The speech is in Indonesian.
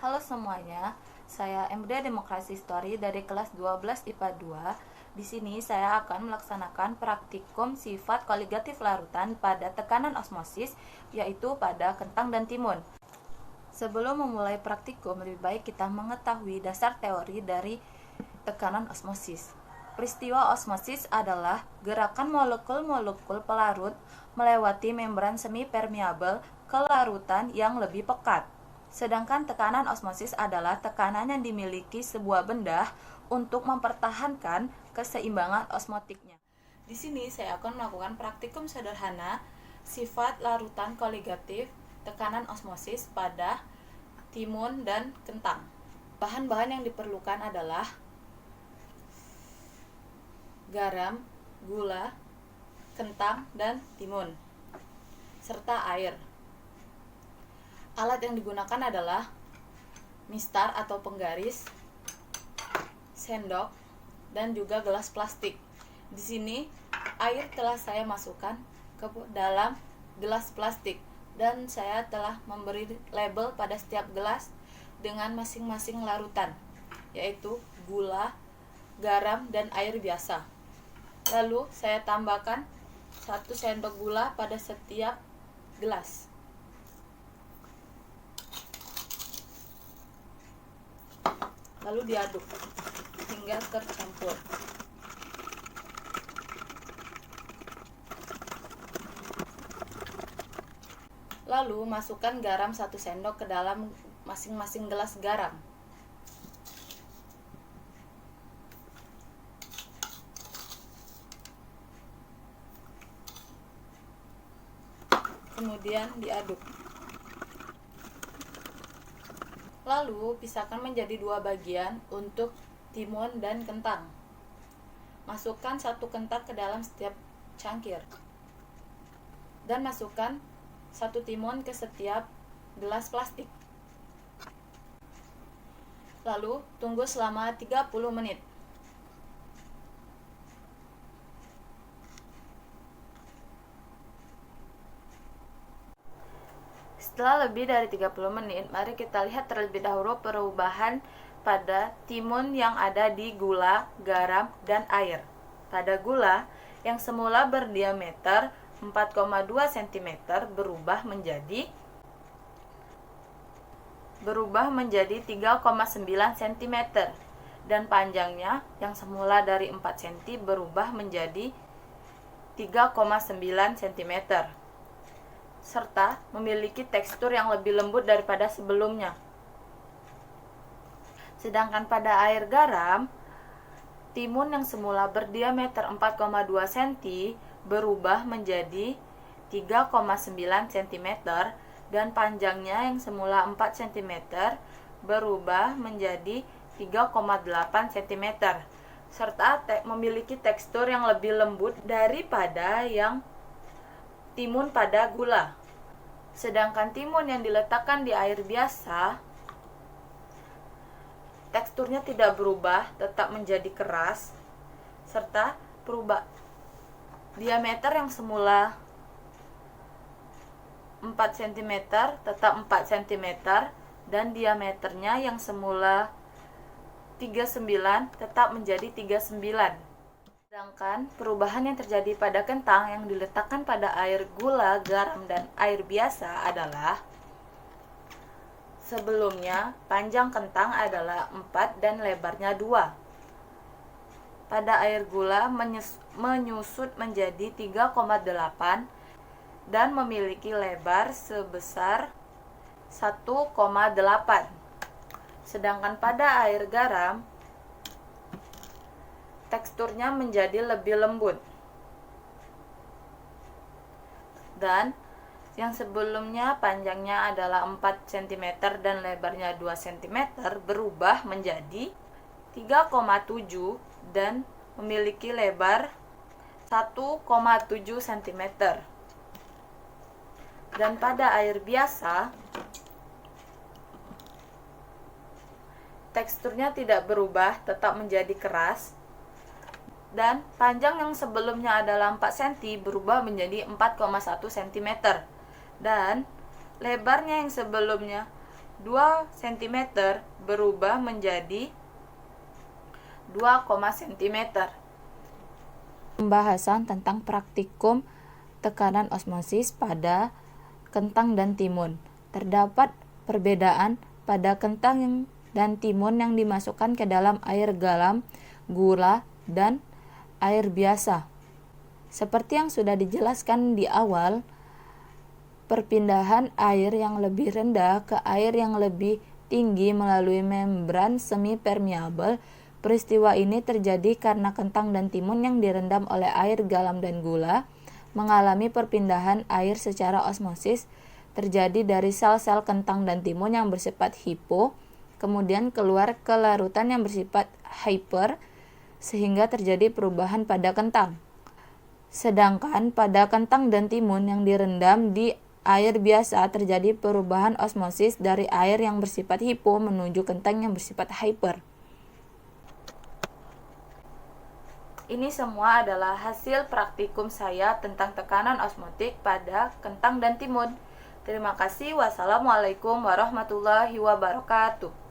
Halo semuanya, saya Embria Demokrasi Story dari kelas 12 IPA 2. Di sini saya akan melaksanakan praktikum sifat koligatif larutan pada tekanan osmosis, yaitu pada kentang dan timun. Sebelum memulai praktikum, lebih baik kita mengetahui dasar teori dari tekanan osmosis. Peristiwa osmosis adalah gerakan molekul-molekul pelarut melewati membran semi permeabel ke larutan yang lebih pekat. Sedangkan tekanan osmosis adalah tekanan yang dimiliki sebuah benda untuk mempertahankan keseimbangan osmotiknya. Di sini saya akan melakukan praktikum sederhana sifat larutan koligatif tekanan osmosis pada timun dan kentang. Bahan-bahan yang diperlukan adalah garam, gula, kentang, dan timun, serta air. Alat yang digunakan adalah mistar atau penggaris, sendok, dan juga gelas plastik. Di sini air telah saya masukkan ke dalam gelas plastik dan saya telah memberi label pada setiap gelas dengan masing-masing larutan, yaitu gula, garam, dan air biasa. Lalu saya tambahkan 1 sendok gula pada setiap gelas. Lalu diaduk hingga tercampur. Lalu masukkan garam 1 sendok ke dalam masing-masing gelas garam. Kemudian diaduk. Lalu pisahkan menjadi 2 bagian untuk timun dan kentang. Masukkan 1 kentang ke dalam setiap cangkir. Dan masukkan 1 timun ke setiap gelas plastik. Lalu tunggu selama 30 menit. Setelah lebih dari 30 menit, mari kita lihat terlebih dahulu perubahan pada timun yang ada di gula, garam, dan air. Pada gula, yang semula berdiameter 4,2 cm berubah menjadi 3,9 cm, dan panjangnya yang semula dari 4 cm berubah menjadi 3,9 cm. serta memiliki tekstur yang lebih lembut daripada sebelumnya. Sedangkan pada air garam, timun yang semula berdiameter 4,2 cm berubah menjadi 3,9 cm dan panjangnya yang semula 4 cm berubah menjadi 3,8 cm serta memiliki tekstur yang lebih lembut daripada yang timun pada gula. Sedangkan timun yang diletakkan di air biasa, teksturnya tidak berubah, tetap menjadi keras, serta diameter yang semula 4 cm tetap 4 cm dan diameternya yang semula 39 tetap menjadi 39. Sedangkan perubahan yang terjadi pada kentang yang diletakkan pada air gula, garam, dan air biasa adalah sebelumnya panjang kentang adalah 4 dan lebarnya 2. Pada air gula menyusut menjadi 3,8 dan memiliki lebar sebesar 1,8. Sedangkan pada air garam teksturnya menjadi lebih lembut. Dan yang sebelumnya panjangnya adalah 4 cm dan lebarnya 2 cm berubah menjadi 3,7 dan memiliki lebar 1,7 cm. Dan pada air biasa teksturnya tidak berubah, tetap menjadi keras. Dan panjang yang sebelumnya adalah 4 cm berubah menjadi 4,1 cm. Dan lebarnya yang sebelumnya 2 cm berubah menjadi 2, cm. Pembahasan tentang praktikum tekanan osmosis pada kentang dan timun. Terdapat perbedaan pada kentang dan timun yang dimasukkan ke dalam air garam, gula, dan air biasa. Seperti yang sudah dijelaskan di awal, perpindahan air yang lebih rendah ke air yang lebih tinggi melalui membran semi-permeabel. Peristiwa ini terjadi karena kentang dan timun yang direndam oleh air garam dan gula mengalami perpindahan air secara osmosis terjadi dari sel-sel kentang dan timun yang bersifat hipo, kemudian keluar ke larutan yang bersifat hyper, sehingga terjadi perubahan pada kentang. Sedangkan pada kentang dan timun yang direndam di air biasa terjadi perubahan osmosis dari air yang bersifat hipo menuju kentang yang bersifat hyper. Ini semua adalah hasil praktikum saya tentang tekanan osmotik pada kentang dan timun. Terima kasih. Wassalamualaikum warahmatullahi wabarakatuh.